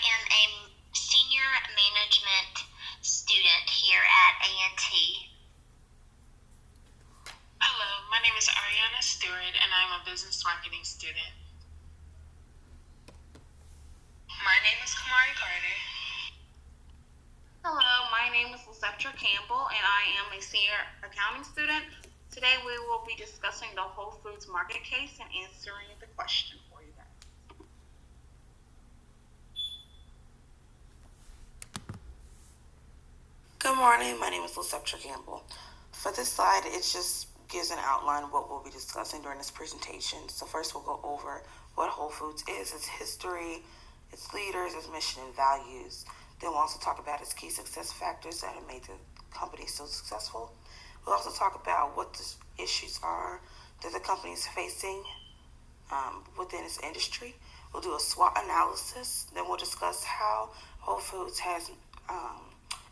am a senior management student here at A&T. Hello, my name is Ariana Stewart, and I'm a business marketing student. My name is Kamari Carter. Hello, my name is Lisetta Campbell, and I am a senior accounting student. Today we will be discussing the Whole Foods market case and answering the question for you guys. Good morning, my name is Lisetta Campbell. For this slide, it just gives an outline of what we'll be discussing during this presentation. So first we'll go over what Whole Foods is, its history, its leaders, its mission and values. Then we'll also talk about its key success factors that have made the company so successful. We'll also talk about what the issues are that the company is facing within its industry. We'll do a SWOT analysis. Then we'll discuss how Whole Foods has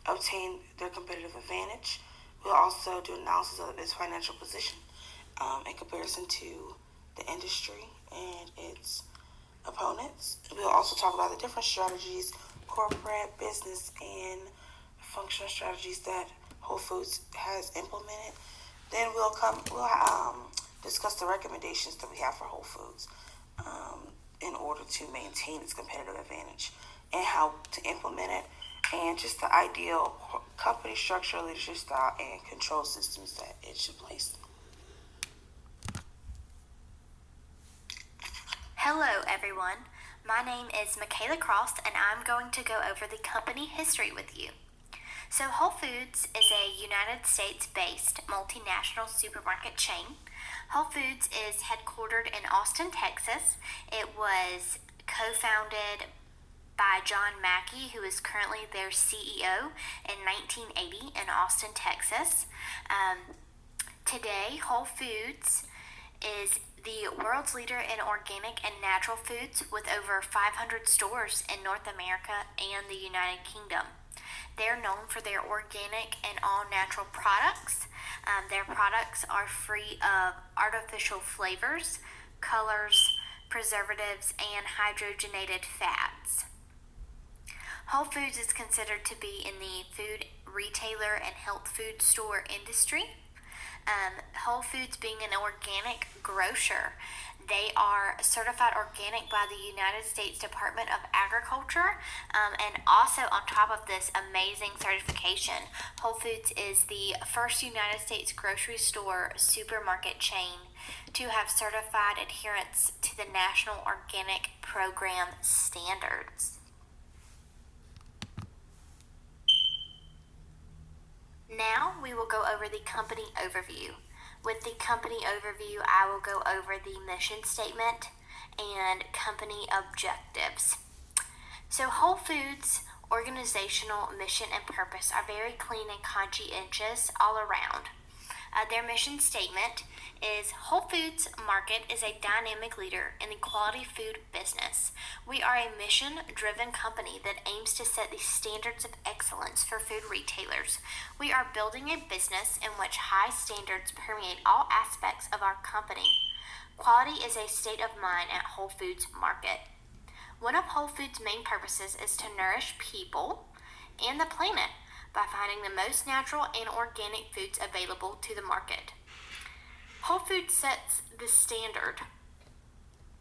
obtained their competitive advantage. We'll also do analysis of its financial position in comparison to the industry and its opponents. We'll also talk about the different strategies, corporate, business, and functional strategies that Whole Foods has implemented. Then we'll discuss the recommendations that we have for Whole Foods in order to maintain its competitive advantage and how to implement it, and just the ideal company structure, leadership style, and control systems that it should place. Hello, everyone. My name is Michaela Cross, and I'm going to go over the company history with you. So, Whole Foods is a United States-based multinational supermarket chain. Whole Foods is headquartered in Austin, Texas. It was co-founded by John Mackey, who is currently their CEO, in 1980 in Austin, Texas. Today, Whole Foods is the world's leader in organic and natural foods with over 500 stores in North America and the United Kingdom. They're known for their organic and all-natural products. Their products are free of artificial flavors, colors, preservatives, and hydrogenated fats. Whole Foods is considered to be in the food retailer and health food store industry. Whole Foods being an organic grocer, they are certified organic by the United States Department of Agriculture, and also on top of this amazing certification, Whole Foods is the first United States grocery store supermarket chain to have certified adherence to the National Organic Program standards. Now we will go over the company overview. With the company overview, I will go over the mission statement and company objectives. So Whole Foods' organizational mission and purpose are very clean and conscientious all around. Their mission statement is Whole Foods Market is a dynamic leader in the quality food business. We are a mission-driven company that aims to set the standards of excellence for food retailers. We are building a business in which high standards permeate all aspects of our company. Quality is a state of mind at Whole Foods Market. One of Whole Foods' main purposes is to nourish people and the planet by finding the most natural and organic foods available to the market. Whole Foods sets the standard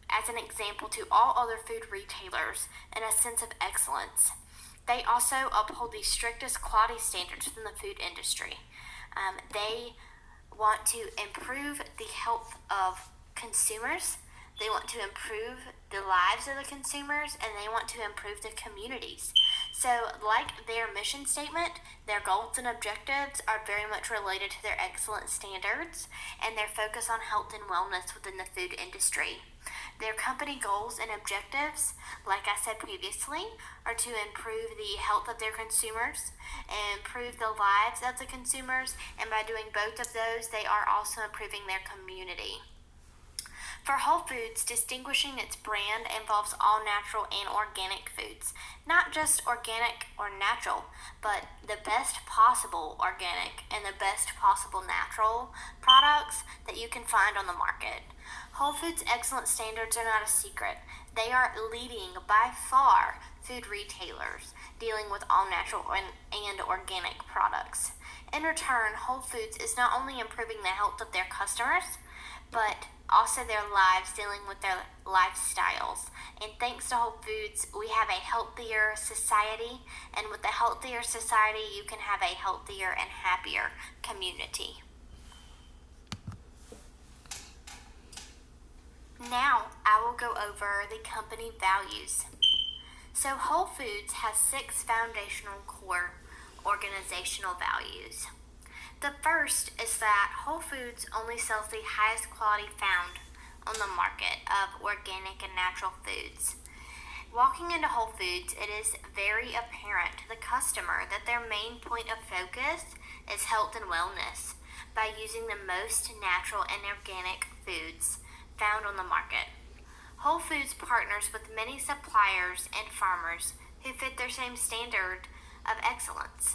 as an example to all other food retailers and a sense of excellence. They also uphold the strictest quality standards within the food industry. They want to improve the health of consumers. They want to improve the lives of the consumers, and they want to improve the communities. So, like their mission statement, their goals and objectives are very much related to their excellent standards and their focus on health and wellness within the food industry. Their company goals and objectives, like I said previously, are to improve the health of their consumers and improve the lives of the consumers, and by doing both of those, they are also improving their community. For Whole Foods, distinguishing its brand involves all natural and organic foods. Not just organic or natural, but the best possible organic and the best possible natural products that you can find on the market. Whole Foods' excellent standards are not a secret. They are leading by far food retailers dealing with all natural and organic products. In return, Whole Foods is not only improving the health of their customers, but also their lives, dealing with their lifestyles. And thanks to Whole Foods, we have a healthier society, and with a healthier society, you can have a healthier and happier community. Now, I will go over the company values. So Whole Foods has 6 foundational core organizational values. The first is that Whole Foods only sells the highest quality found on the market of organic and natural foods. Walking into Whole Foods, it is very apparent to the customer that their main point of focus is health and wellness by using the most natural and organic foods found on the market. Whole Foods partners with many suppliers and farmers who fit their same standard of excellence.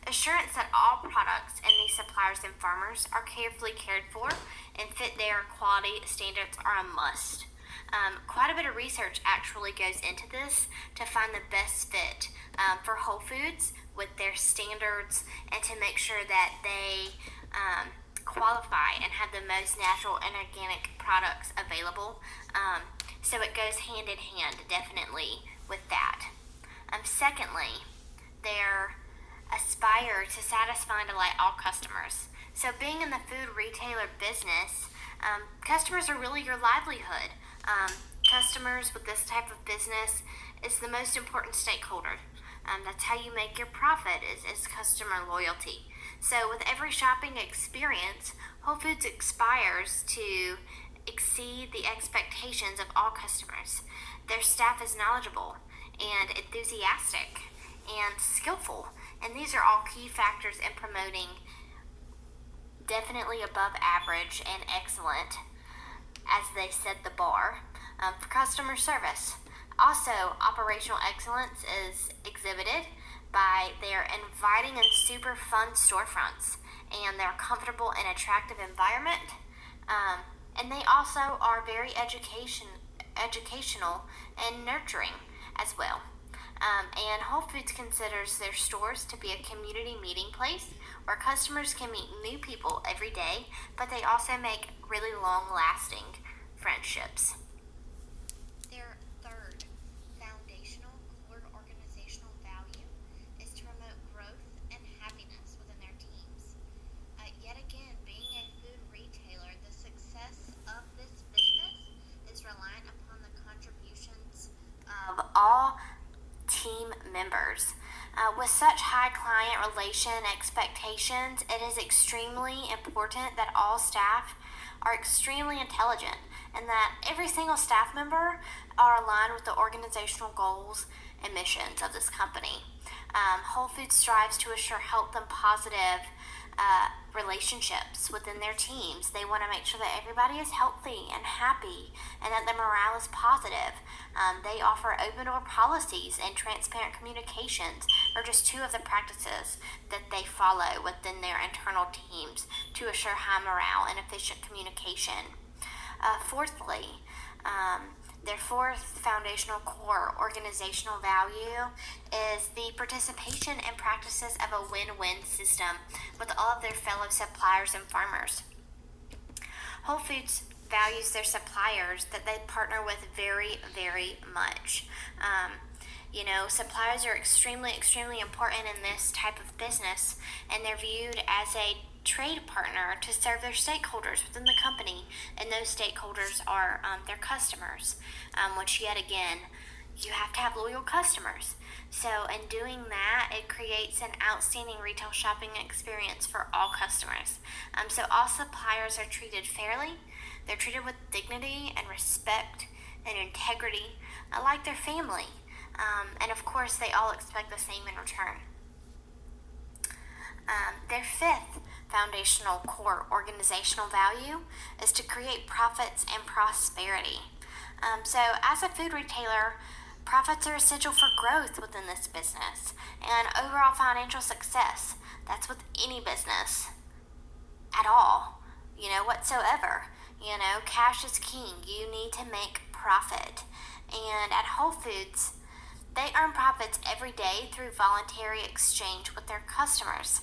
Assurance that all products in these suppliers and farmers are carefully cared for and fit their quality standards are a must. Quite a bit of research actually goes into this to find the best fit for Whole Foods with their standards and to make sure that they qualify and have the most natural and organic products available. So it goes hand in hand definitely with that. Secondly, they're aspire to satisfy and delight all customers. So being in the food retailer business, customers are really your livelihood. Customers with this type of business is the most important stakeholder. That's how you make your profit is customer loyalty. So with every shopping experience, Whole Foods aspires to exceed the expectations of all customers. Their staff is knowledgeable and enthusiastic and skillful, and these are all key factors in promoting definitely above average and excellent, as they set the bar, for customer service. Also, operational excellence is exhibited by their inviting and super fun storefronts and their comfortable and attractive environment. And they also are very educational and nurturing as well. And Whole Foods considers their stores to be a community meeting place where customers can meet new people every day, but they also make really long-lasting friendships. Their third foundational core organizational value is to promote growth and happiness within their teams. Yet again, being a food retailer, the success of this business is reliant upon the contributions of all team members. With such high client relation expectations, it is extremely important that all staff are extremely intelligent and that every single staff member are aligned with the organizational goals and missions of this company. Whole Foods strives to assure health and positive relationships within their teams. They want to make sure that everybody is healthy and happy and that the morale is positive. They offer open door policies and transparent communications are just 2 of the practices that they follow within their internal teams to assure high morale and efficient communication. Fourthly, their fourth foundational core organizational value is the participation and practices of a win-win system with all of their fellow suppliers and farmers. Whole Foods values their suppliers that they partner with very, very much. Suppliers are extremely, extremely important in this type of business, and they're viewed as a trade partner to serve their stakeholders within the company, and those stakeholders are their customers, which yet again, you have to have loyal customers. So in doing that, it creates an outstanding retail shopping experience for all customers. So all suppliers are treated fairly, they're treated with dignity and respect and integrity, like their family. And of course, they all expect the same in return. Their fifth foundational core organizational value is to create profits and prosperity. So, as a food retailer, profits are essential for growth within this business and overall financial success. That's with any business at all, whatsoever. Cash is king. You need to make profit. And at Whole Foods, they earn profits every day through voluntary exchange with their customers.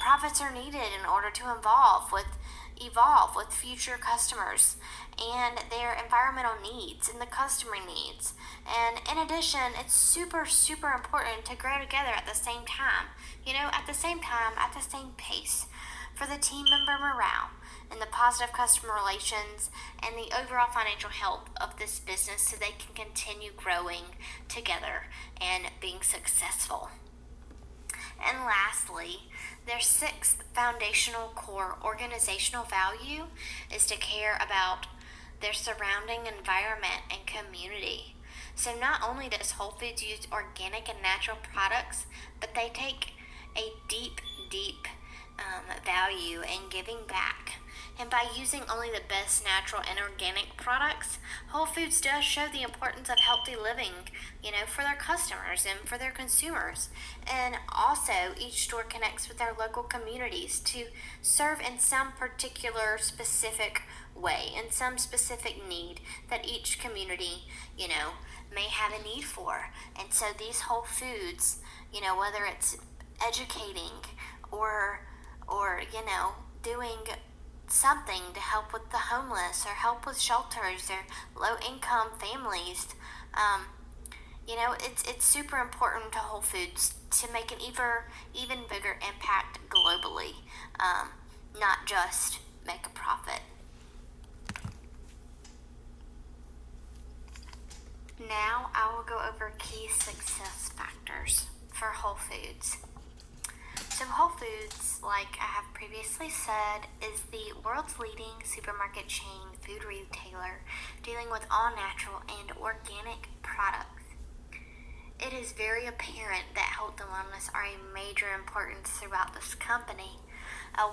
Profits are needed in order to evolve with future customers and their environmental needs and the customer needs. And in addition, it's super, super important to grow together at the same time. At the same time, at the same pace, for the team member morale and the positive customer relations and the overall financial health of this business so they can continue growing together and being successful. And lastly, their sixth foundational core organizational value is to care about their surrounding environment and community. So not only does Whole Foods use organic and natural products, but they take a deep value in giving back. And by using only the best natural and organic products, Whole Foods does show the importance of healthy living, for their customers and for their consumers. And also, each store connects with their local communities to serve in some particular specific way, in some specific need that each community, may have a need for. And so these Whole Foods, whether it's educating or doing something to help with the homeless or help with shelters or low-income families, it's super important to Whole Foods to make an even bigger impact globally, not just make a profit. Now I will go over key success factors for Whole Foods. So Whole Foods, like I have previously said, is the world's leading supermarket chain food retailer dealing with all natural and organic products. It is very apparent that health and wellness are a major importance throughout this company.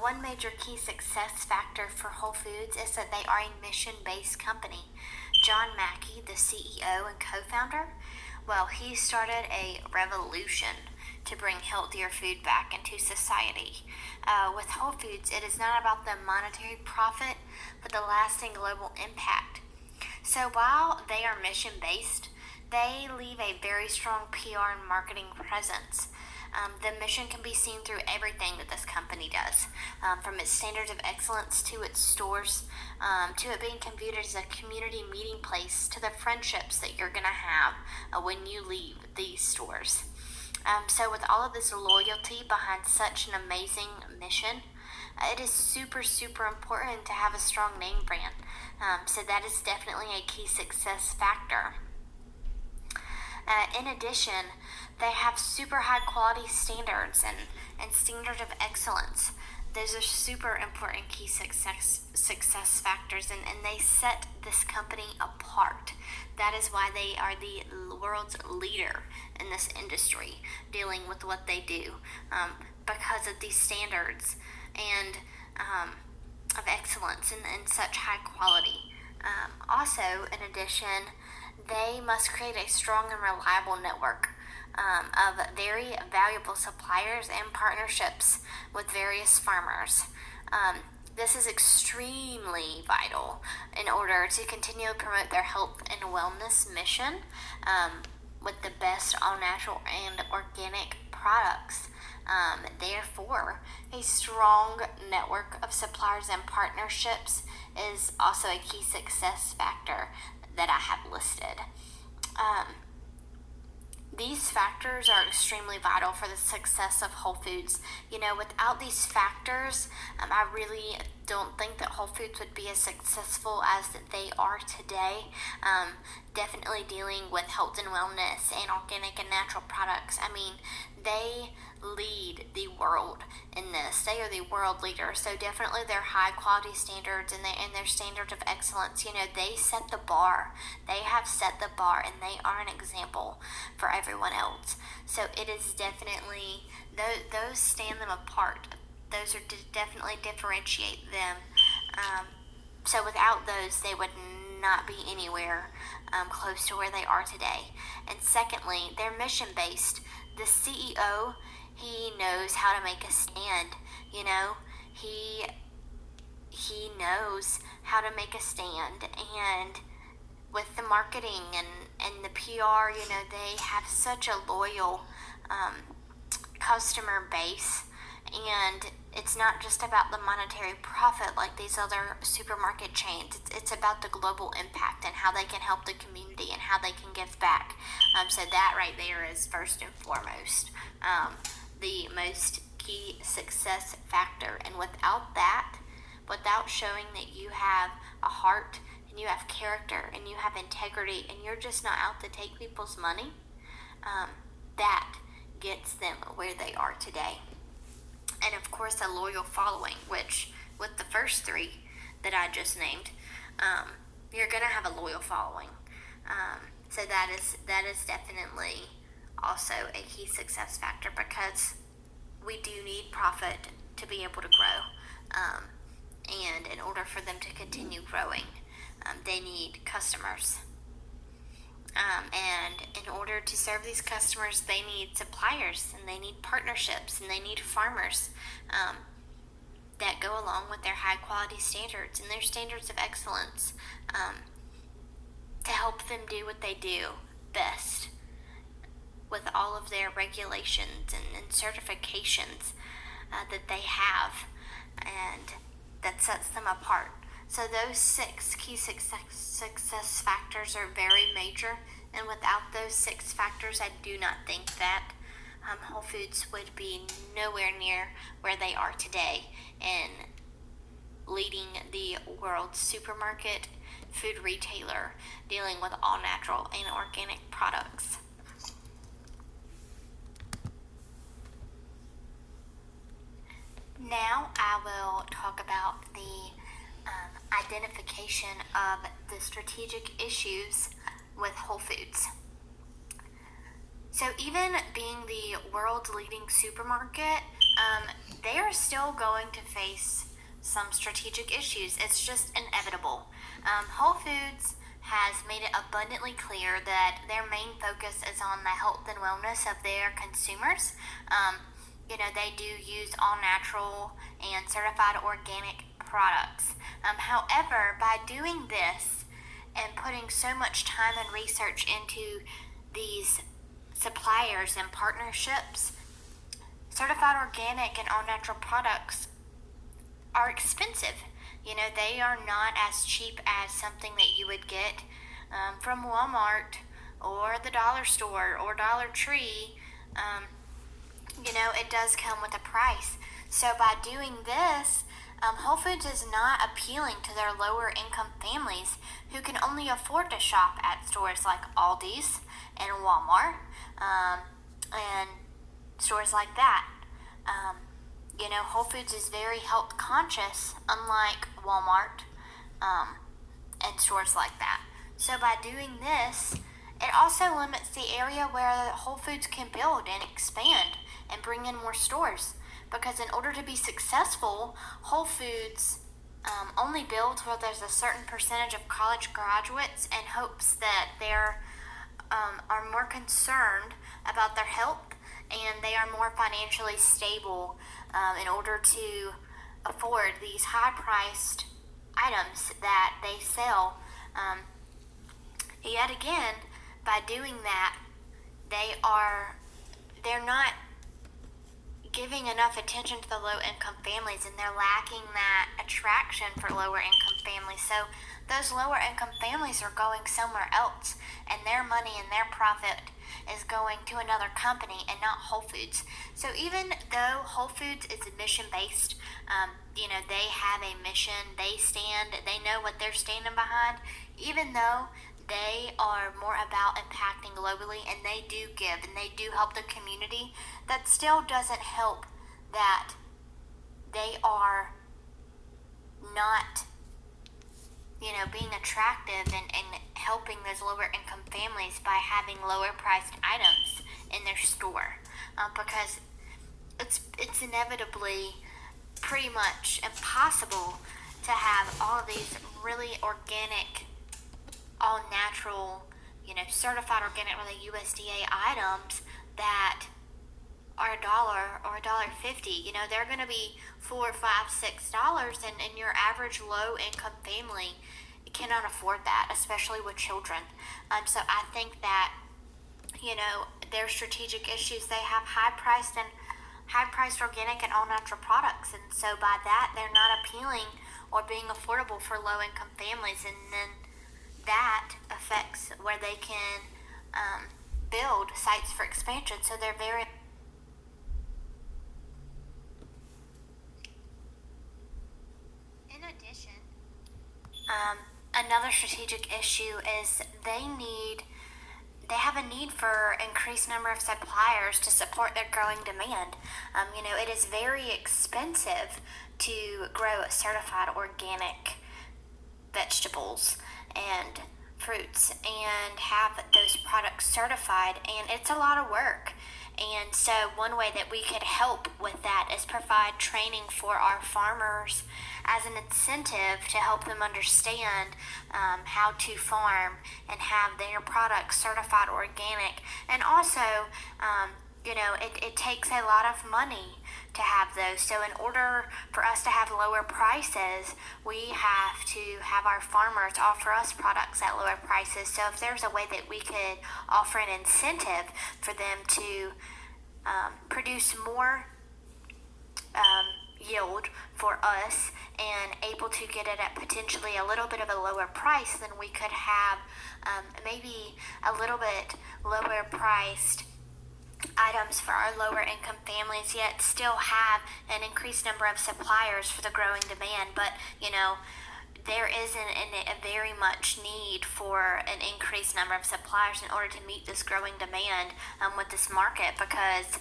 One major key success factor for Whole Foods is that they are a mission-based company. John Mackey, the CEO and co-founder, he started a revolution to bring healthier food back into society. With Whole Foods, it is not about the monetary profit, but the lasting global impact. So while they are mission-based, they leave a very strong PR and marketing presence. The mission can be seen through everything that this company does, from its standards of excellence to its stores, to it being viewed as a community meeting place, to the friendships that you're going to have when you leave these stores. So with all of this loyalty behind such an amazing mission, it is super, super important to have a strong name brand. So that is definitely a key success factor. In addition, they have super high quality standards and standards of excellence. Those are super important key success factors, and they set this company apart. That is why they are the world's leader in this industry, dealing with what they do, because of these standards and of excellence and such high quality. Also, in addition, they must create a strong and reliable network of very valuable suppliers and partnerships with various farmers. This is extremely vital in order to continue to promote their health and wellness mission with the best all-natural and organic products. Therefore, a strong network of suppliers and partnerships is also a key success factor that I have listed. These factors are extremely vital for the success of Whole Foods. Without these factors, I really don't think that Whole Foods would be as successful as they are today. Definitely dealing with health and wellness and organic and natural products. They lead the world in this. They are the world leader. So definitely their high quality standards and their standards of excellence, they set the bar. They have set the bar, and they are an example for everyone else. So it is definitely, those stand them apart those are definitely differentiate them. So without those, they would not be anywhere close to where they are today. And secondly, they're mission based. The CEO, he knows how to make a stand. You know, he knows how to make a stand, and with the marketing and the PR, you know, they have such a loyal customer base, and it's not just about the monetary profit like these other supermarket chains. It's about the global impact and how they can help the community and how they can give back. So that right there is first and foremost the most key success factor. And without that, without showing that you have a heart and you have character and you have integrity and you're just not out to take people's money, that gets them where they are today. And of course, a loyal following, which with the first three that I just named, you're gonna have a loyal following. So that is definitely also a key success factor, because we do need profit to be able to grow. And in order for them to continue growing, they need customers. And in order to serve these customers, they need suppliers, and they need partnerships, and they need farmers that go along with their high quality standards and their standards of excellence to help them do what they do best with all of their regulations and certifications that they have, and that sets them apart. So those 6 key success factors are very major, and without those 6 factors, I do not think that Whole Foods would be nowhere near where they are today in leading the world's supermarket food retailer, dealing with all natural and organic products. Now I will talk about the identification of the strategic issues with Whole Foods. So even being the world's leading supermarket, they are still going to face some strategic issues. It's just inevitable. Whole Foods has made it abundantly clear that their main focus is on the health and wellness of their consumers. You know, they do use all natural and certified organic products. However, by doing this and putting so much time and research into these suppliers and partnerships, certified organic and all natural products are expensive. You know, they are not as cheap as something that you would get from Walmart or the dollar store or Dollar Tree. You know, it does come with a price. So by doing this, Whole Foods is not appealing to their lower income families who can only afford to shop at stores like Aldi's and Walmart and stores like that. You know, Whole Foods is very health conscious, unlike Walmart and stores like that. So by doing this, it also limits the area where Whole Foods can build and expand and bring in more stores. Because in order to be successful, Whole Foods only builds where there's a certain percentage of college graduates, and hopes that they are more concerned about their health and they are more financially stable in order to afford these high-priced items that they sell. Yet again, by doing that, they're not giving enough attention to the low-income families, and they're lacking that attraction for lower-income families. So those lower-income families are going somewhere else, and their money and their profit is going to another company and not Whole Foods. So even though Whole Foods is mission-based, you know, they have a mission, they know what they're standing behind, even though they are more about impacting globally, and they do give and they do help the community, that still doesn't help that they are not, you know, being attractive and helping those lower income families by having lower priced items in their store, because it's inevitably pretty much impossible to have all of these really organic, all natural, certified organic with a USDA items that are $1 or $1.50. They're going to be $4, $5, $6, and your average low income family cannot afford that, especially with children. So I think that their strategic issues. They have high priced organic and all natural products, and so by that they're not appealing or being affordable for low income families, and then that affects where they can build sites for expansion. So they're very in addition, another strategic issue is they have a need for increased number of suppliers to support their growing demand. It is very expensive to grow certified organic vegetables and fruits and have those products certified, and it's a lot of work. And so one way that we could help with that is provide training for our farmers as an incentive to help them understand how to farm and have their products certified organic. And also, it takes a lot of money to have those. So in order for us to have lower prices, we have to have our farmers offer us products at lower prices. So if there's a way that we could offer an incentive for them to produce more yield for us and able to get it at potentially a little bit of a lower price, then we could have maybe a little bit lower priced items for our lower income families, yet still have an increased number of suppliers for the growing demand. But there isn't a very much need for an increased number of suppliers in order to meet this growing demand with this market, because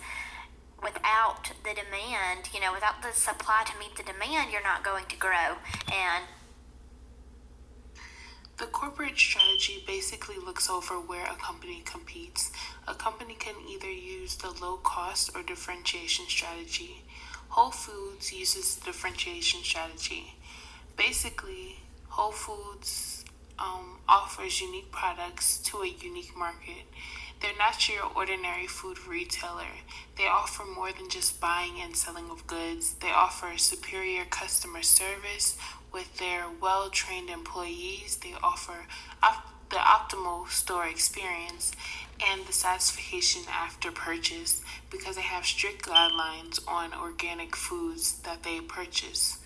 without the demand, without the supply to meet the demand, you're not going to grow. And The corporate strategy basically looks over where a company competes. A company can either use the low cost or differentiation strategy. Whole Foods uses the differentiation strategy. Basically, Whole Foods offers unique products to a unique market. They're not your ordinary food retailer. They offer more than just buying and selling of goods. They offer superior customer service with their well-trained employees. They offer the optimal store experience and the satisfaction after purchase, because they have strict guidelines on organic foods that they purchase.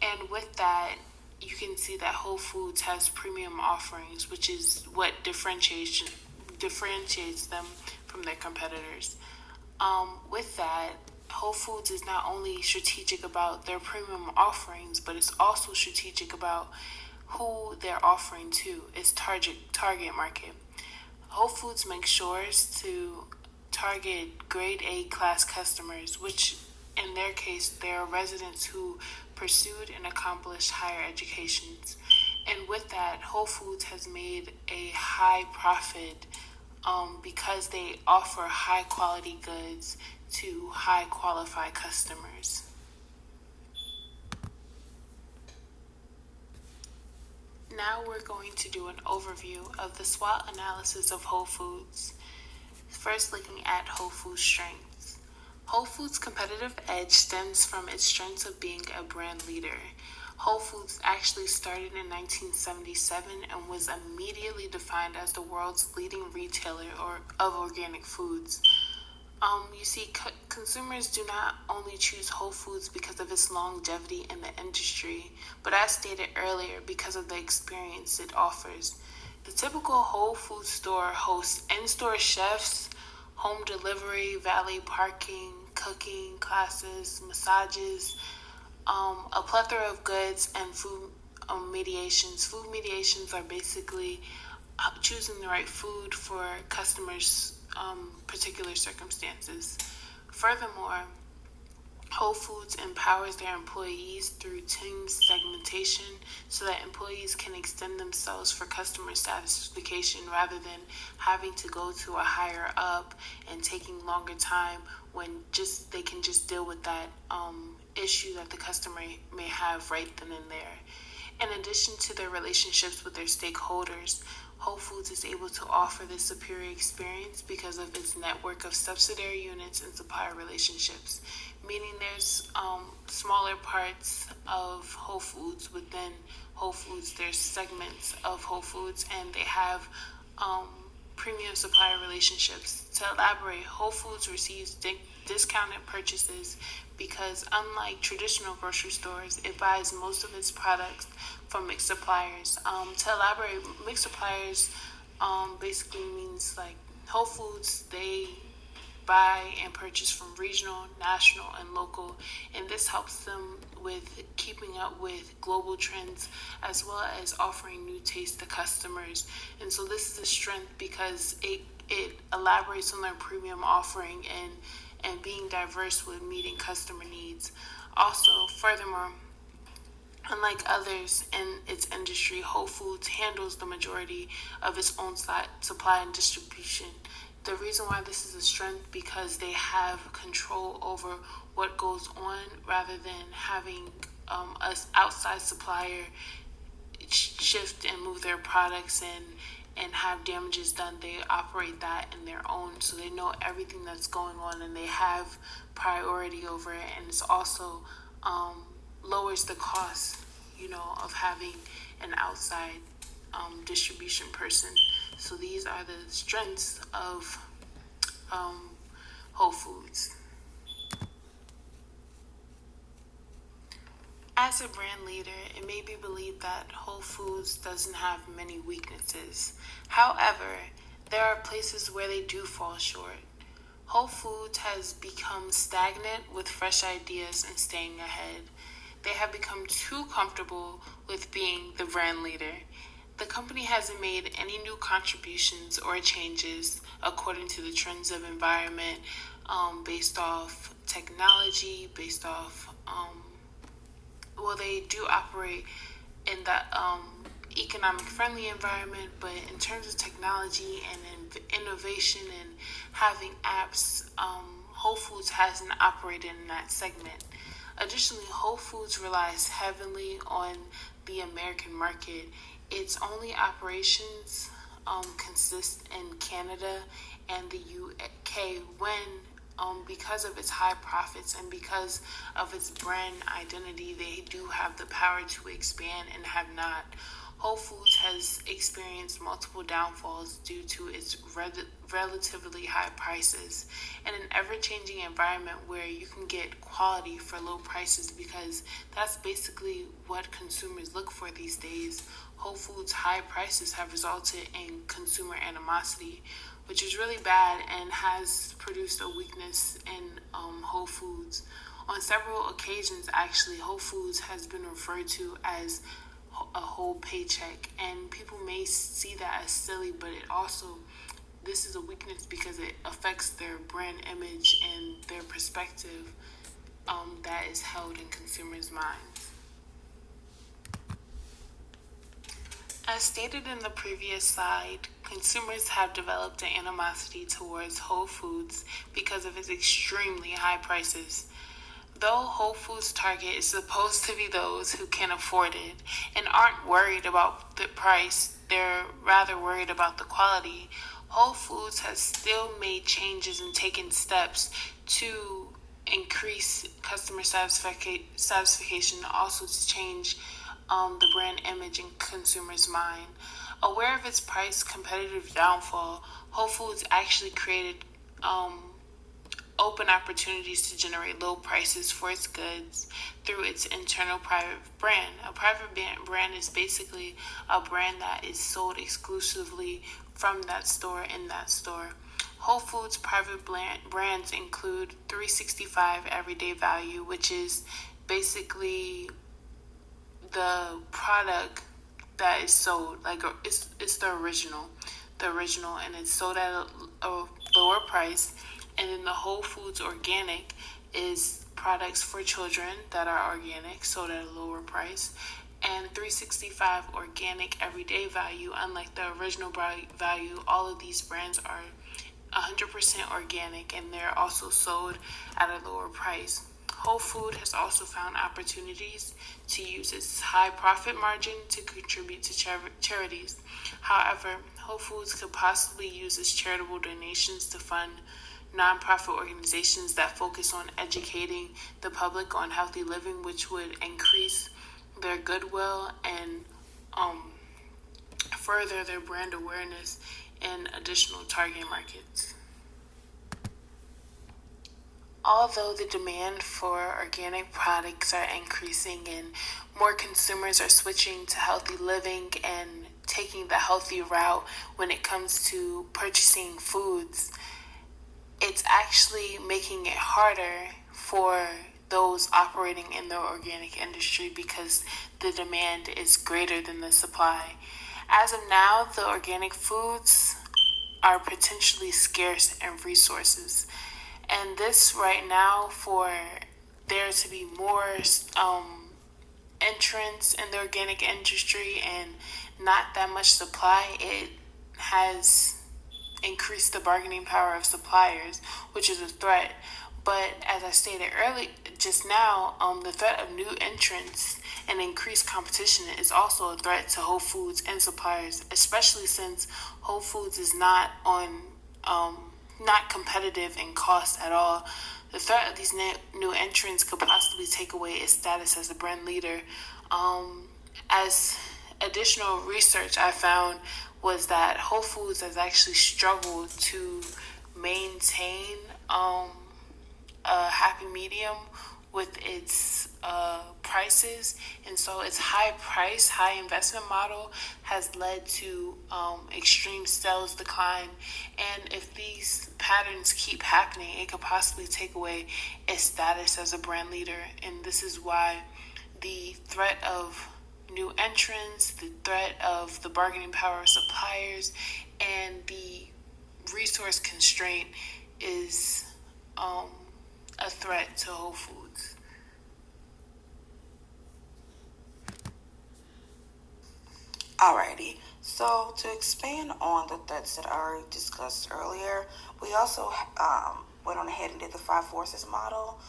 And with that, you can see that Whole Foods has premium offerings, which is what differentiates them from their competitors. With that, Whole Foods is not only strategic about their premium offerings, but it's also strategic about who they're offering to, its target market. Whole Foods makes sure to target grade A class customers, which in their case, they are residents who pursued and accomplished higher educations. And with that, Whole Foods has made a high profit because they offer high quality goods to high qualified customers. Now we're going to do an overview of the SWOT analysis of Whole Foods. First, looking at Whole Foods' strengths. Whole Foods' competitive edge stems from its strengths of being a brand leader. Whole Foods actually started in 1977 and was immediately defined as the world's leading retailer of organic foods. You see, consumers do not only choose Whole Foods because of its longevity in the industry, but as stated earlier, because of the experience it offers. The typical Whole Foods store hosts in-store chefs, home delivery, valet parking, cooking classes, massages, a plethora of goods, and food mediations. Food mediations are basically choosing the right food for customers' particular circumstances. Furthermore, Whole Foods empowers their employees through team segmentation so that employees can extend themselves for customer satisfaction rather than having to go to a higher up and taking longer time when they can just deal with that issue that the customer may have right then and there. In addition to their relationships with their stakeholders, Whole Foods is able to offer this superior experience because of its network of subsidiary units and supplier relationships, meaning there's smaller parts of Whole Foods within Whole Foods. There's segments of Whole Foods, and they have premium supplier relationships. To elaborate, Whole Foods receives discounted purchases because, unlike traditional grocery stores, it buys most of its products from mixed suppliers. To elaborate, mixed suppliers basically means like Whole Foods, they buy and purchase from regional, national, and local, and this helps them with keeping up with global trends as well as offering new tastes to customers. And so this is a strength because it elaborates on their premium offering and being diverse with meeting customer needs. Also, furthermore, unlike others in its industry, Whole Foods handles the majority of its own supply and distribution. The reason why this is a strength because they have control over what goes on rather than having an outside supplier shift and move their products and have damages done. They operate that in their own, so they know everything that's going on and they have priority over it. And it's also lowers the cost, of having an outside distribution person. So these are the strengths of Whole Foods. As a brand leader, it may be believed that Whole Foods doesn't have many weaknesses. However, there are places where they do fall short. Whole Foods has become stagnant with fresh ideas and staying ahead. They have become too comfortable with being the brand leader. The company hasn't made any new contributions or changes according to the trends of environment, based off technology, based off, they do operate in that economic friendly environment, but in terms of technology and innovation and having apps, Whole Foods hasn't operated in that segment. Additionally, Whole Foods relies heavily on the American market. Its only operations consist in Canada and the UK because of its high profits and because of its brand identity, they do have the power to expand and have not. Whole Foods has experienced multiple downfalls due to its relatively high prices and an ever-changing environment where you can get quality for low prices, because that's basically what consumers look for these days. Whole Foods' high prices have resulted in consumer animosity, which is really bad and has produced a weakness in Whole Foods. On several occasions, actually, Whole Foods has been referred to as a whole paycheck, and people may see that as silly, but this is a weakness because it affects their brand image and their perspective that is held in consumers' minds. As stated in the previous slide, consumers have developed an animosity towards Whole Foods because of its extremely high prices. Though Whole Foods' target is supposed to be those who can afford it and aren't worried about the price, they're rather worried about the quality, Whole Foods has still made changes and taken steps to increase customer satisfaction, also to change the brand image in consumers' mind. Aware of its price competitive downfall, Whole Foods actually created open opportunities to generate low prices for its goods through its internal private brand. A private brand is basically a brand that is sold exclusively from that store in that store. Whole Foods private brands include 365 Everyday Value, which is basically the product that is sold, it's the original, and it's sold at a lower price. And then the Whole Foods Organic is products for children that are organic, sold at a lower price. And 365 Organic Everyday Value, unlike the original value, all of these brands are 100% organic, and they're also sold at a lower price. Whole Food has also found opportunities to use its high profit margin to contribute to charities. However, Whole Foods could possibly use its charitable donations to fund nonprofit organizations that focus on educating the public on healthy living, which would increase their goodwill and further their brand awareness in additional target markets. Although the demand for organic products are increasing and more consumers are switching to healthy living and taking the healthy route when it comes to purchasing foods, it's actually making it harder for those operating in the organic industry because the demand is greater than the supply. As of now, the organic foods are potentially scarce in resources. And this right now, for there to be more entrance in the organic industry and not that much supply, it has increased the bargaining power of suppliers, which is a threat. But as I stated earlier, just now, the threat of new entrants and increased competition is also a threat to Whole Foods and suppliers, especially since Whole Foods is not competitive in cost at all. The threat of these new entrants could possibly take away its status as a brand leader. As additional research I found was that Whole Foods has actually struggled to maintain a happy medium with its prices, and so its high price, high investment model has led to extreme sales decline. And if these patterns keep happening, it could possibly take away its status as a brand leader. And this is why the threat of new entrants, the threat of the bargaining power of suppliers, and the resource constraint is a threat to Whole Foods. Alrighty, so to expand on the threats that I already discussed earlier, we also went on ahead and did the 5 forces model.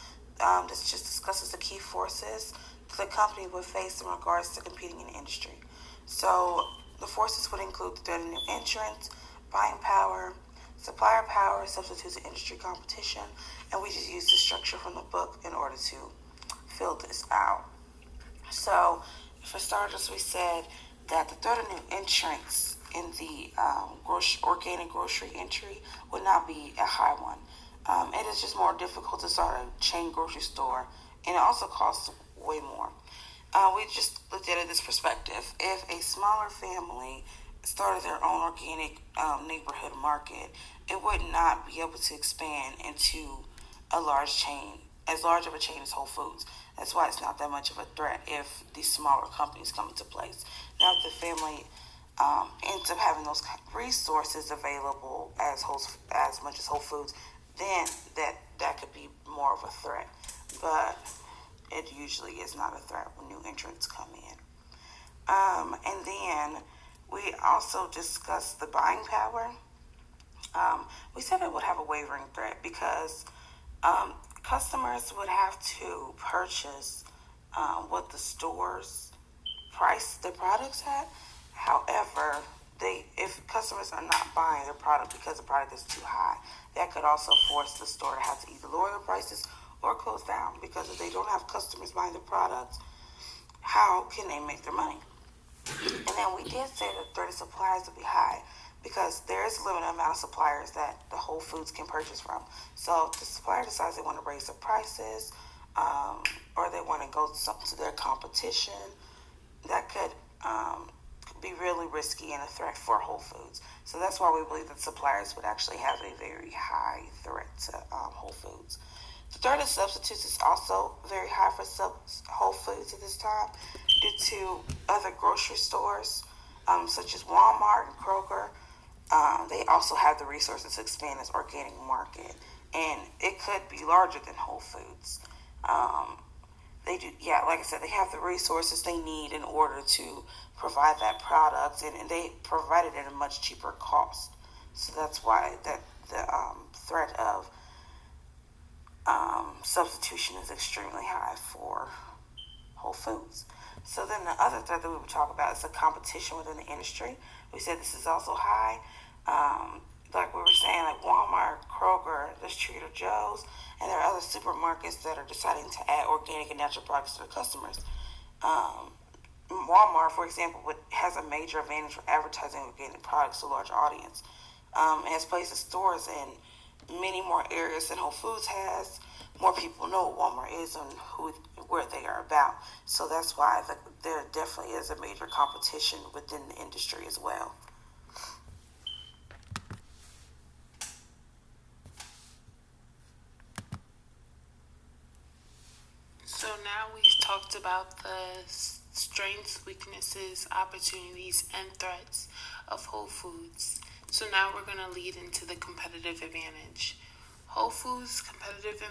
This just discusses the key forces the company would face in regards to competing in the industry. So the forces would include the threat of new entrants, buying power, supplier power, substitutes in industry competition, and we just used the structure from the book in order to fill this out. So for starters, we said that the threat of new entrants in the organic grocery entry would not be a high one. It is just more difficult to start a chain grocery store, and it also costs way more. We just looked at it this perspective. If a smaller family started their own organic neighborhood market, it would not be able to expand into a large chain, as large of a chain as Whole Foods. That's why it's not that much of a threat if these smaller companies come into place. Now, if the family ends up having those resources available as much as Whole Foods, then that could be more of a threat. But it usually is not a threat when new entrants come in. And then we also discussed the buying power. We said it would have a wavering threat because customers would have to purchase what the stores price their products at. However, if customers are not buying the product because the product is too high, that could also force the store to have to either lower the prices or close down, because if they don't have customers buying the products, how can they make their money? And then we did say that the threat of suppliers would be high because there is a limited amount of suppliers that the Whole Foods can purchase from. So if the supplier decides they want to raise the prices or they want to go to their competition, that could be really risky and a threat for Whole Foods. So that's why we believe that suppliers would actually have a very high threat to Whole Foods. The threat of substitutes is also very high for Whole Foods at this time due to other grocery stores such as Walmart and Kroger. They also have the resources to expand its organic market, and it could be larger than Whole Foods. They do, like I said, they have the resources they need in order to provide that product, and they provide it at a much cheaper cost. So that's why the threat of substitution is extremely high for Whole Foods. So then the other threat that we would talk about is the competition within the industry. We said this is also high. Like we were saying, like Walmart, Kroger, there's Trader Joe's, and there are other supermarkets that are deciding to add organic and natural products to their customers. Walmart, for example, has a major advantage for advertising organic products to a large audience. It has places stores in many more areas than Whole Foods has. More people know what Walmart is and where they are about. So that's why there definitely is a major competition within the industry as well. So now we've talked about the strengths, weaknesses, opportunities, and threats of Whole Foods. So now we're going to lead into the competitive advantage. Whole Foods' competitive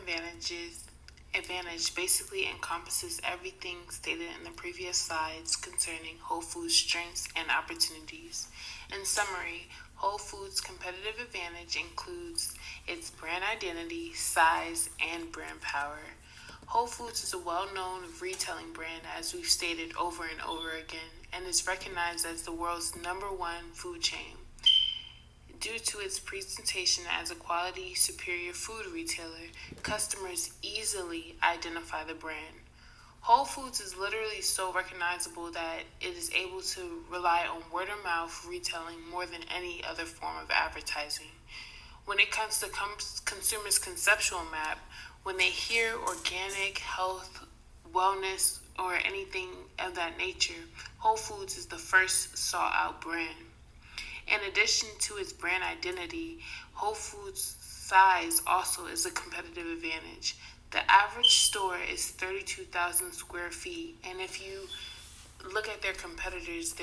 advantage basically encompasses everything stated in the previous slides concerning Whole Foods' strengths and opportunities. In summary, Whole Foods' competitive advantage includes its brand identity, size, and brand power. Whole Foods is a well-known retailing brand, as we've stated over and over again, and is recognized as the world's #1 food chain. Due to its presentation as a quality, superior food retailer, customers easily identify the brand. Whole Foods is literally so recognizable that it is able to rely on word-of-mouth retailing more than any other form of advertising. When it comes to consumers' conceptual map, when they hear organic, health, wellness, or anything of that nature, Whole Foods is the first sought-out brand. In addition to its brand identity, Whole Foods' size also is a competitive advantage. The average store is 32,000 square feet, and if you look at their competitors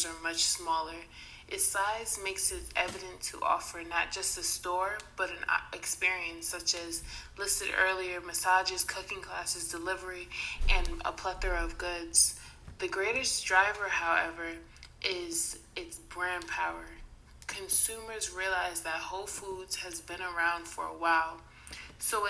are much smaller. Its size makes it evident to offer not just a store, but an experience such as listed earlier, massages, cooking classes, delivery, and a plethora of goods. The greatest driver, however, is its brand power. Consumers realize that Whole Foods has been around for a while, so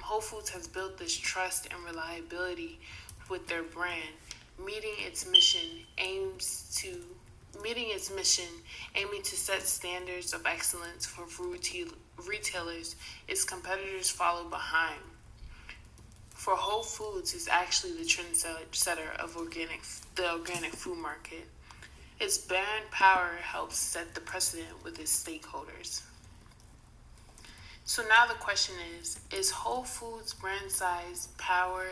Whole Foods has built this trust and reliability with their brand. Meeting its mission aiming to set standards of excellence for food retailers, its competitors follow behind. For Whole Foods is actually the trendsetter of the organic food market. Its brand power helps set the precedent with its stakeholders. So now the question is Whole Foods' brand size, power,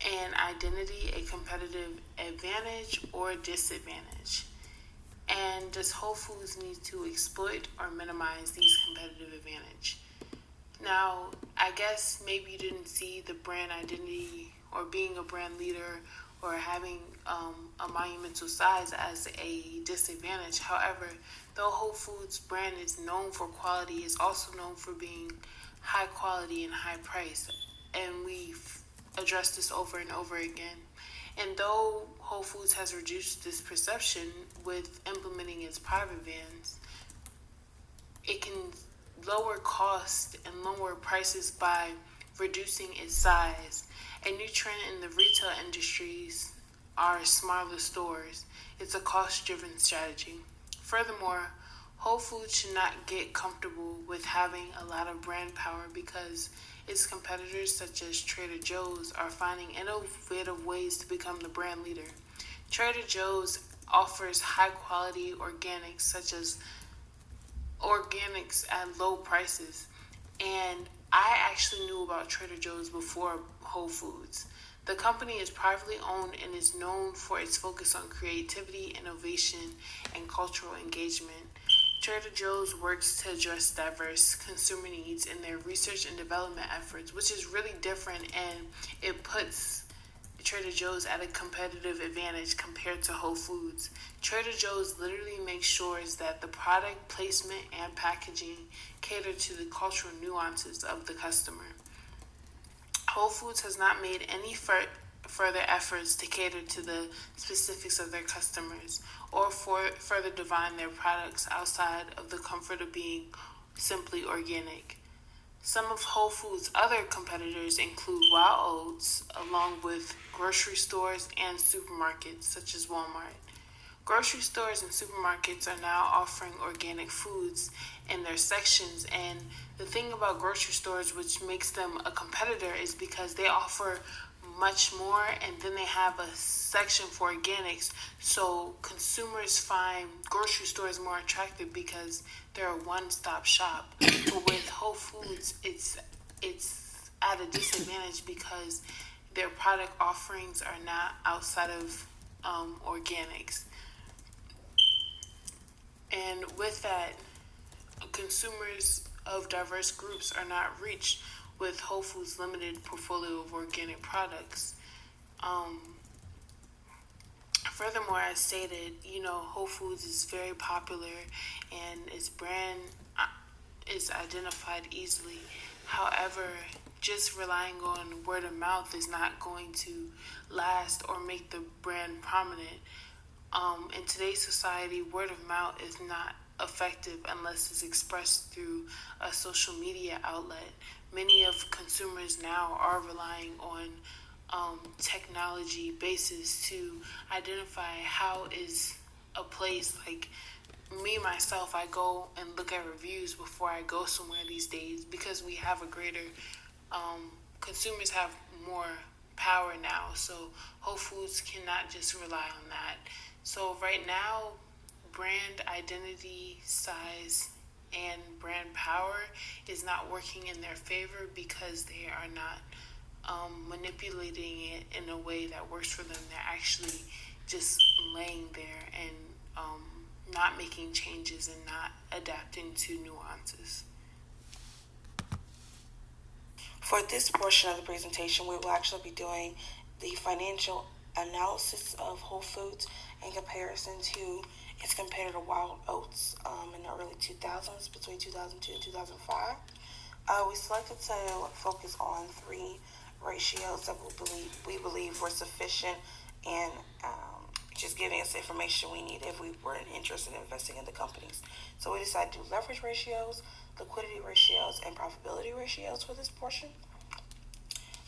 and identity a competitive advantage or disadvantage? And does Whole Foods need to exploit or minimize these competitive advantage? Now, I guess maybe you didn't see the brand identity or being a brand leader or having a monumental size as a disadvantage. However, though Whole Foods brand is known for quality, it's also known for being high quality and high price. And we've addressed this over and over again. And though Whole Foods has reduced this perception with implementing its private brands, it can lower costs and lower prices by reducing its size. A new trend in the retail industries are smaller stores. It's a cost-driven strategy. Furthermore, Whole Foods should not get comfortable with having a lot of brand power because its competitors such as Trader Joe's are finding innovative ways to become the brand leader. Trader Joe's offers high-quality organics such as organics at low prices, and I actually knew about Trader Joe's before Whole Foods. The company is privately owned and is known for its focus on creativity, innovation, and cultural engagement. Trader Joe's works to address diverse consumer needs in their research and development efforts, which is really different, and it puts Trader Joe's at a competitive advantage compared to Whole Foods. Trader Joe's literally makes sure that the product placement and packaging cater to the cultural nuances of the customer. Whole Foods has not made any further efforts to cater to the specifics of their customers or further define their products outside of the comfort of being simply organic. Some of Whole Foods' other competitors include Wild Oats, along with grocery stores and supermarkets such as Walmart. Grocery stores and supermarkets are now offering organic foods in their sections, and the thing about grocery stores which makes them a competitor is because they offer much more, and then they have a section for organics, so consumers find grocery stores more attractive because they're a one-stop shop. But with Whole Foods, it's at a disadvantage because their product offerings are not outside of organics. And with that, consumers of diverse groups are not reached with Whole Foods' limited portfolio of organic products. Um, Furthermore, as stated, Whole Foods is very popular and its brand is identified easily. However, just relying on word of mouth is not going to last or make the brand prominent. In today's society, word of mouth is not effective unless it's expressed through a social media outlet. Many of consumers now are relying on technology basis to identify how is a place. Like me myself, I go and look at reviews before I go somewhere these days because we have a greater consumers have more power now, so Whole Foods cannot just rely on that. So right now, brand identity, size, and brand power is not working in their favor because they are not manipulating it in a way that works for them. They're actually just laying there and not making changes and not adapting to nuances. For this portion of the presentation, we will actually be doing the financial analysis of Whole Foods in comparison to its competitor Wild Oats in the early 2000s, between 2002 and 2005. We selected to focus on three ratios that we believe were sufficient and just giving us the information we need if we were interested in investing in the companies. So we decided to do leverage ratios, liquidity ratios, and profitability ratios for this portion.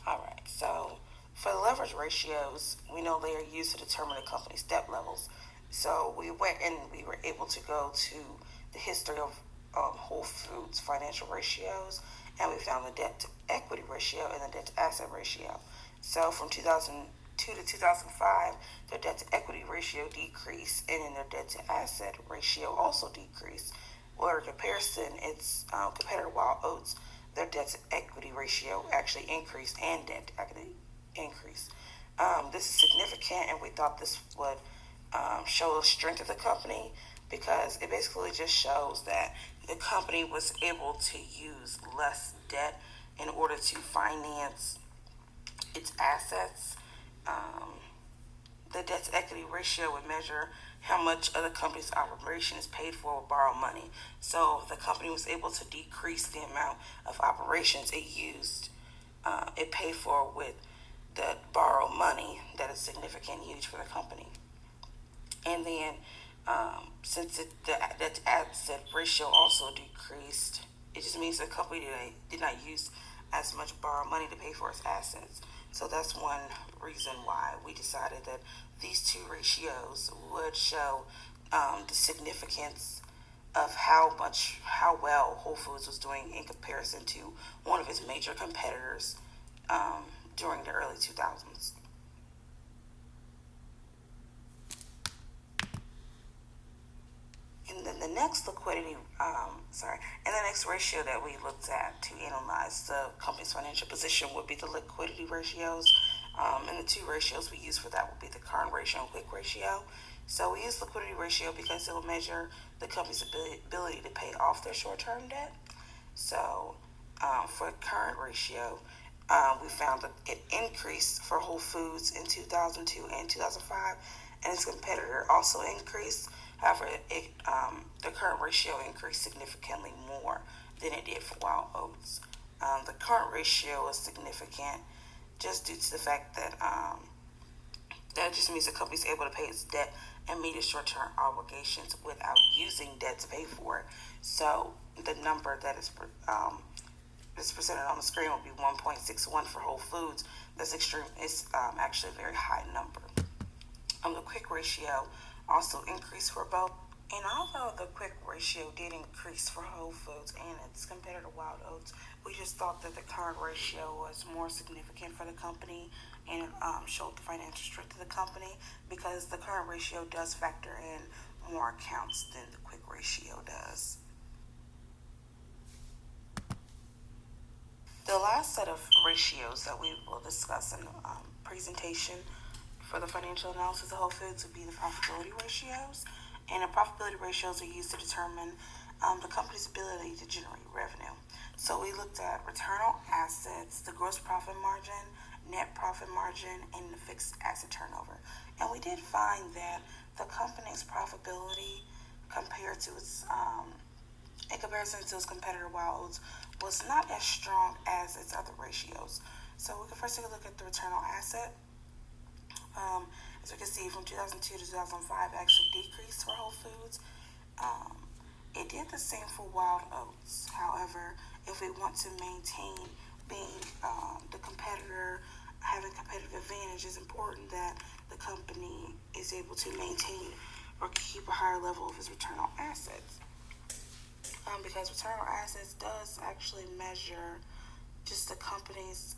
All right, so for the leverage ratios, we know they are used to determine a company's debt levels. So we went and we were able to go to the history of Whole Foods financial ratios, and we found the debt to equity ratio and the debt to asset ratio. So from 2002 to 2005, their debt to equity ratio decreased, and then their debt to asset ratio also decreased. Well, in comparison, its competitor Wild Oats, their debt to equity ratio actually increased and debt to equity increased. This is significant, and we thought this would show the strength of the company because it basically just shows that the company was able to use less debt in order to finance its assets. The debt to equity ratio would measure how much of the company's operation is paid for with borrowed money. So the company was able to decrease the amount of operations it used, it paid for with the borrowed money. That is significant and huge for the company. And then since the debt to asset ratio also decreased, it just means the company did not use as much borrowed money to pay for its assets. So that's one reason why we decided that these two ratios would show the significance of how well Whole Foods was doing in comparison to one of its major competitors during the early 2000s. And then the next the next ratio that we looked at to analyze the company's financial position would be the liquidity ratios. And the two ratios we use for that would be the current ratio and quick ratio. So we use liquidity ratio because it will measure the company's ability to pay off their short-term debt. So for current ratio, we found that it increased for Whole Foods in 2002 and 2005, and its competitor also increased. However, the current ratio increased significantly more than it did for Wild Oats. The current ratio is significant just due to the fact that That just means the company is able to pay its debt and meet its short-term obligations without using debt to pay for it. So the number that is presented on the screen will be 1.61 for Whole Foods. That's extreme. It's actually a very high number. The quick ratio also increased for both. And although the quick ratio did increase for Whole Foods and its competitor Wild Oats, we just thought that the current ratio was more significant for the company and showed the financial strength of the company, because the current ratio does factor in more accounts than the quick ratio does. The last set of ratios that we will discuss in the presentation for the financial analysis of Whole Foods would be the profitability ratios. And the profitability ratios are used to determine the company's ability to generate revenue. So we looked at return on assets, the gross profit margin, net profit margin, and the fixed asset turnover. And we did find that the company's profitability compared to its in comparison to its competitor Wild Oats was not as strong as its other ratios. So we can first take a look at the return on asset. As we can see, from 2002 to 2005, actually decreased for Whole Foods. It did the same for Wild Oats. However, if we want to maintain being the competitor, having competitive advantage, it's important that the company is able to maintain or keep a higher level of its return on assets. Because return on assets does actually measure just the company's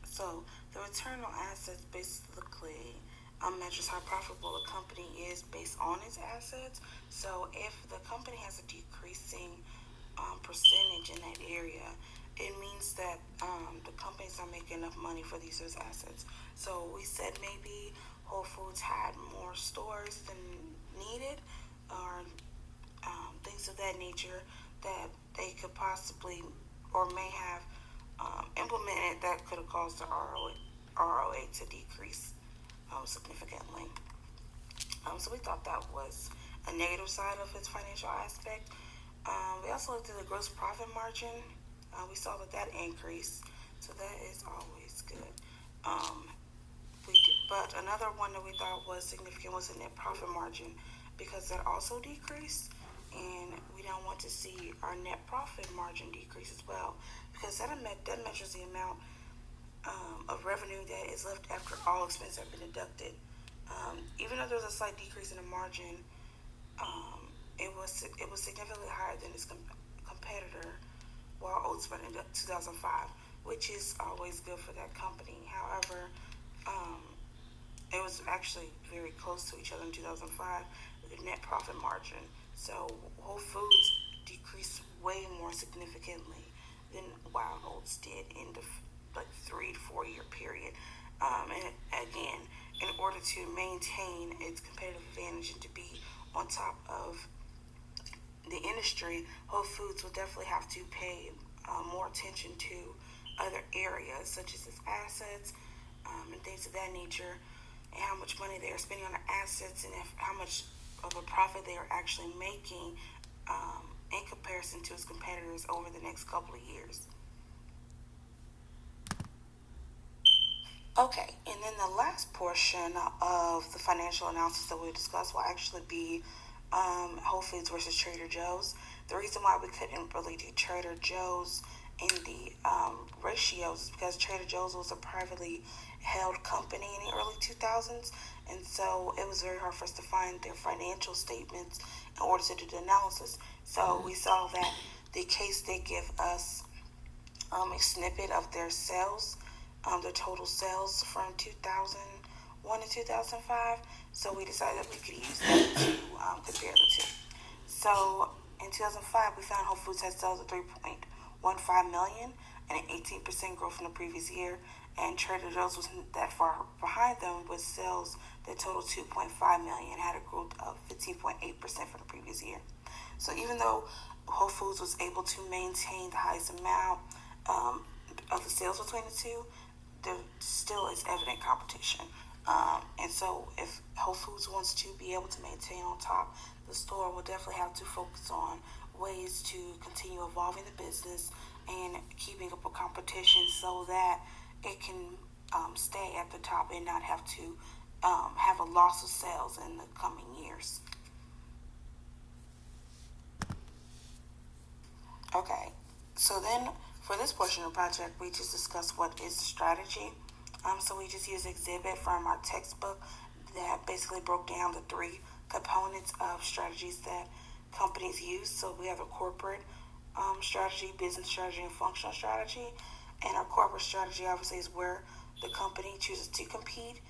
so the return on assets basically measures how profitable a company is based on its assets. So if the company has a decreasing percentage in that area, it means that the company's not making enough money for these assets. So we said maybe Whole Foods had more stores than needed, or things of that nature that they could possibly or may have implemented that could have caused the ROA to decrease significantly. So we thought that was a negative side of its financial aspect. We also looked at the gross profit margin. We saw that increased, so that is always good. But another one that we thought was significant was the net profit margin, because that also decreased, and we don't want to see our net profit margin decrease as well, because that measures the amount of revenue that is left after all expenses have been deducted. Even though there was a slight decrease in the margin, it was significantly higher than its competitor, Wild Oats, in 2005, which is always good for that company. However, it was actually very close to each other in 2005 with the net profit margin. So Whole Foods decreased way more significantly than Wild Oats did in the 3 to 4 year period. And again, in order to maintain its competitive advantage and to be on top of the industry, Whole Foods will definitely have to pay more attention to other areas such as its assets and things of that nature, and how much money they are spending on their assets, and how much of a profit they are actually making in comparison to its competitors over the next couple of years. Okay, and then the last portion of the financial analysis that we'll discuss will actually be Whole Foods versus Trader Joe's. The reason why we couldn't really do Trader Joe's in the ratios is because Trader Joe's was a privately held company in the early 2000s, and so it was very hard for us to find their financial statements in order to do the analysis. So we saw that the case did give us a snippet of their sales, their total sales from 2001 to 2005. So we decided that we could use that to compare the two. So in 2005, we found Whole Foods had sales of $3.15 million and an 18% growth from the previous year. And Trader Joe's wasn't that far behind them with sales that totaled $2.5 million and had a growth of 15.8% from the previous year. So even though Whole Foods was able to maintain the highest amount of the sales between the two, there still is evident competition. And so if Whole Foods wants to be able to maintain on top, the store will definitely have to focus on ways to continue evolving the business and keeping up with competition so that it can stay at the top and not have to have a loss of sales in the coming years. Okay, so then for this portion of the project, we just discussed what is the strategy. So we just used an exhibit from our textbook that basically broke down the three components of strategies that companies use. So we have a corporate strategy, business strategy, and functional strategy. And our corporate strategy obviously is where the company chooses to compete.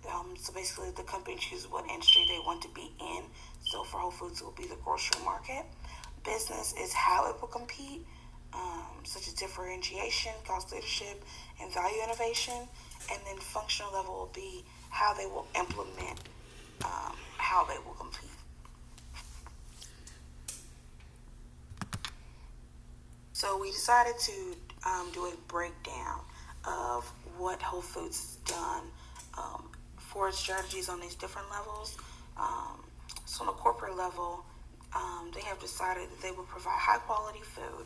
So basically the company chooses what industry they want to be in. So for Whole Foods, it will be the grocery market. Business is how it will compete, such as differentiation, cost leadership, and value innovation. And then functional level will be how they will implement how they will compete. So we decided to do a breakdown of what Whole Foods has done for its strategies on these different levels. So on the corporate level, they have decided that they will provide high quality food,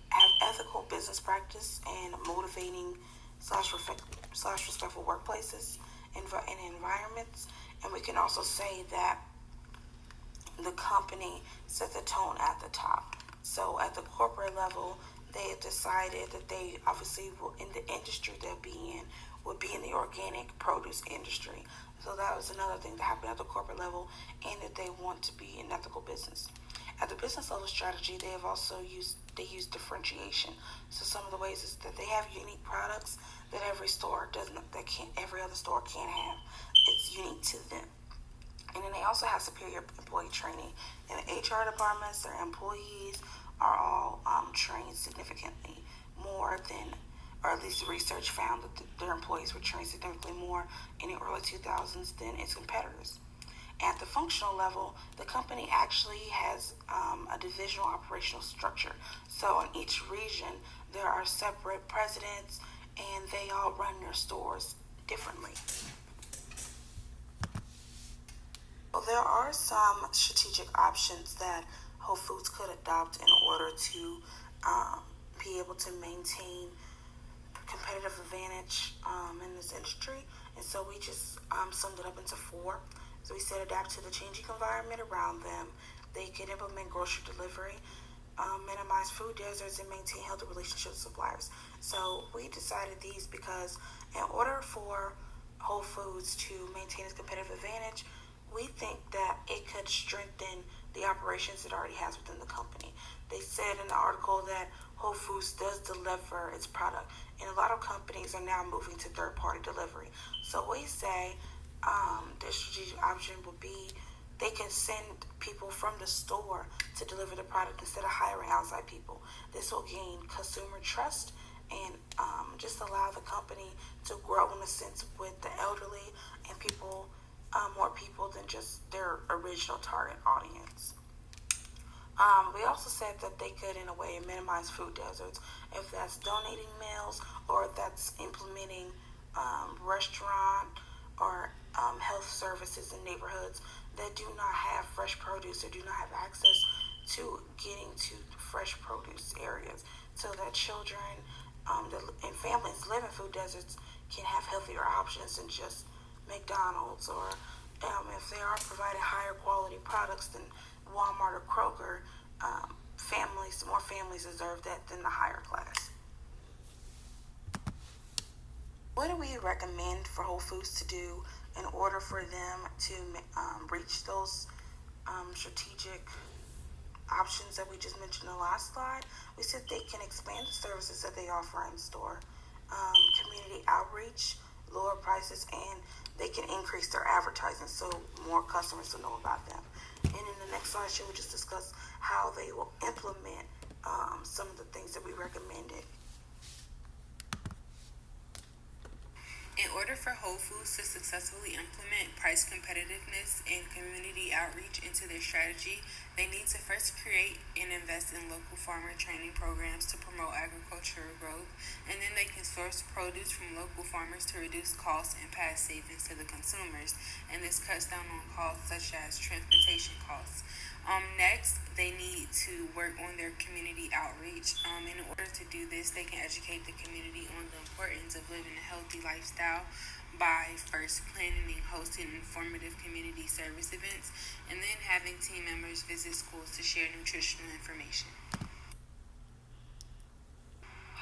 have ethical business practice, and motivating slash respectful workplaces and environments. And we can also say that the company set the tone at the top. So at the corporate level, they have decided that they obviously will, in the industry they'll be in, would be in the organic produce industry. So that was another thing that happened at the corporate level, and that they want to be an ethical business. At the business level strategy, they have also used differentiation. So some of the ways is that they have unique products that every other store can't have. It's unique to them. And then they also have superior employee training. In the HR departments, their employees are all trained significantly more than, or at least the research found that their employees were trained significantly more in the early 2000s than its competitors. At the functional level, the company actually has a divisional operational structure. So in each region, there are separate presidents, and they all run their stores differently. Well, there are some strategic options that Whole Foods could adopt in order to be able to maintain competitive advantage in this industry. And so we just summed it up into four. So we said adapt to the changing environment around them. They can implement grocery delivery, minimize food deserts, and maintain healthy relationships with suppliers. So we decided these because in order for Whole Foods to maintain its competitive advantage, we think that it could strengthen the operations it already has within the company. They said in the article that Whole Foods does deliver its product, and a lot of companies are now moving to third-party delivery. So we say the strategic option would be they can send people from the store to deliver the product instead of hiring outside people. This will gain consumer trust and just allow the company to grow in a sense with the elderly and people, more people than just their original target audience. We also said that they could, in a way, minimize food deserts. If that's donating meals or if that's implementing restaurant or health services in neighborhoods that do not have fresh produce or do not have access to getting to fresh produce areas, so that children and families live in food deserts can have healthier options than just McDonald's, or if they are providing higher quality products than Walmart or Kroger, more families deserve that than the higher class. What do we recommend for Whole Foods to do in order for them to reach those strategic options that we just mentioned in the last slide? We said they can expand the services that they offer in store, community outreach, lower prices, and they can increase their advertising so more customers will know about them. And in the next slide, she will just discuss how they will implement some of the things that we recommended. In order for Whole Foods to successfully implement price competitiveness and community outreach into their strategy, they need to first create and invest in local farmer training programs to promote agricultural growth, and then they can source produce from local farmers to reduce costs and pass savings to the consumers, and this cuts down on costs such as transportation costs. Next, they need to work on their community outreach. In order to do this, they can educate the community on the importance of living a healthy lifestyle by first planning and hosting informative community service events, and then having team members visit schools to share nutritional information.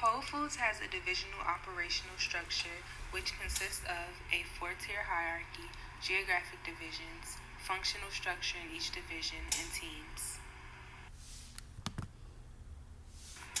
Whole Foods has a divisional operational structure which consists of a four-tier hierarchy, geographic divisions, functional structure in each division, and teams.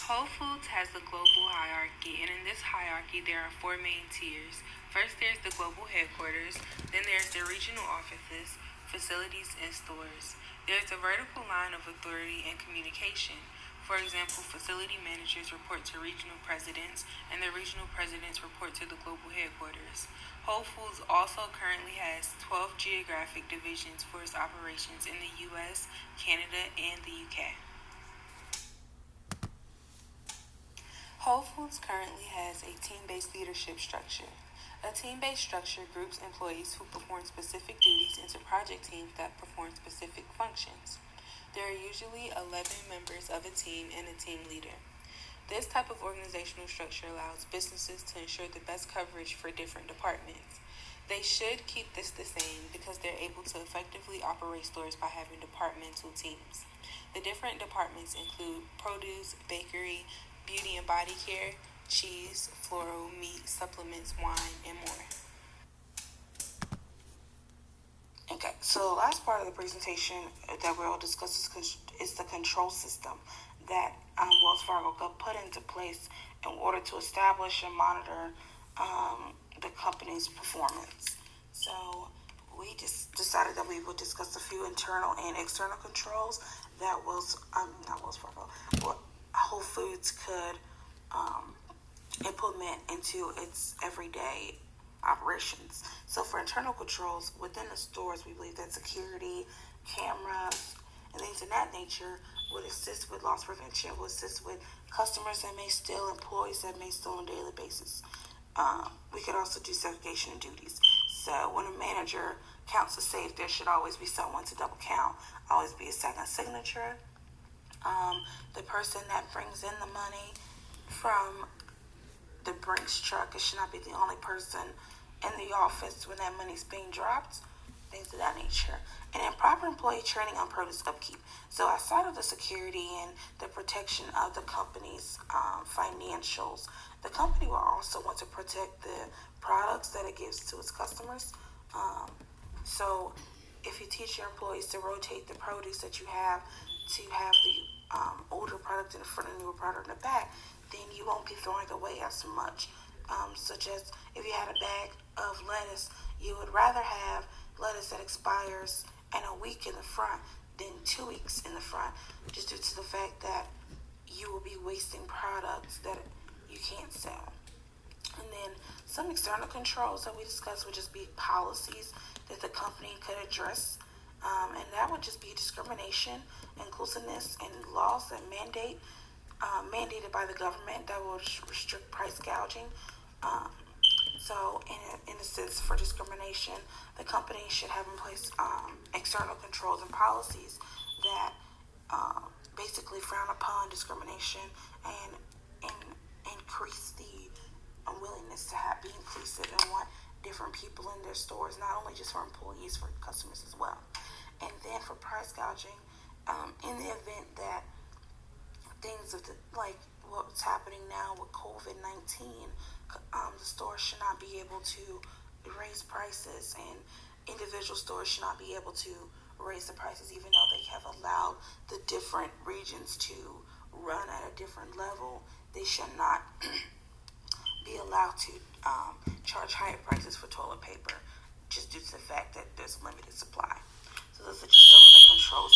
Whole Foods has the global hierarchy, and in this hierarchy there are four main tiers. First, there's the global headquarters, then there's the regional offices, facilities, and stores. There's a vertical line of authority and communication. For example, facility managers report to regional presidents, and the regional presidents report to the global headquarters. Whole Foods also currently has 12 geographic divisions for its operations in the US, Canada, and the UK. Whole Foods currently has a team-based leadership structure. A team-based structure groups employees who perform specific duties into project teams that perform specific functions. There are usually 11 members of a team and a team leader. This type of organizational structure allows businesses to ensure the best coverage for different departments. They should keep this the same because they're able to effectively operate stores by having departmental teams. The different departments include produce, bakery, beauty and body care, cheese, floral, meat, supplements, wine, and more. Okay, so the last part of the presentation that we'll discuss is the control system that Wells Fargo put into place in order to establish and monitor the company's performance. So we just decided that we would discuss a few internal and external controls that Whole Foods could implement into its everyday operations. So for internal controls within the stores, we believe that security, cameras, and things of that nature would assist with loss prevention, would assist with customers that may steal, employees that may steal on a daily basis. We could also do segregation of duties. So when a manager counts a safe, there should always be someone to double count, always be a second signature. The person that brings in the money from the Brinks truck, it should not be the only person in the office when that money's being dropped, things of that nature. And then proper employee training on produce upkeep. So outside of the security and the protection of the company's financials, the company will also want to protect the products that it gives to its customers. So if you teach your employees to rotate the produce that you have, to have the older product in the front and newer product in the back, then you won't be throwing away as much. Such as if you had a bag of lettuce, you would rather have lettuce that expires in a week in the front than 2 weeks in the front, just due to the fact that you will be wasting products that you can't sell. And then some external controls that we discussed would just be policies that the company could address. And that would just be discrimination, inclusiveness, and laws that mandated by the government that will restrict price gouging. So in a sense, for discrimination, the company should have in place external controls and policies that basically frown upon discrimination and increase the willingness to be inclusive and want different people in their stores, not only just for employees, for customers as well. And then for price gouging, in the event that things like what's happening now with COVID-19, the stores should not be able to raise prices, and individual stores should not be able to raise the prices, even though they have allowed the different regions to run at a different level. They should not be allowed to charge higher prices for toilet paper, just due to the fact that there's limited supply. So those are just some of the controls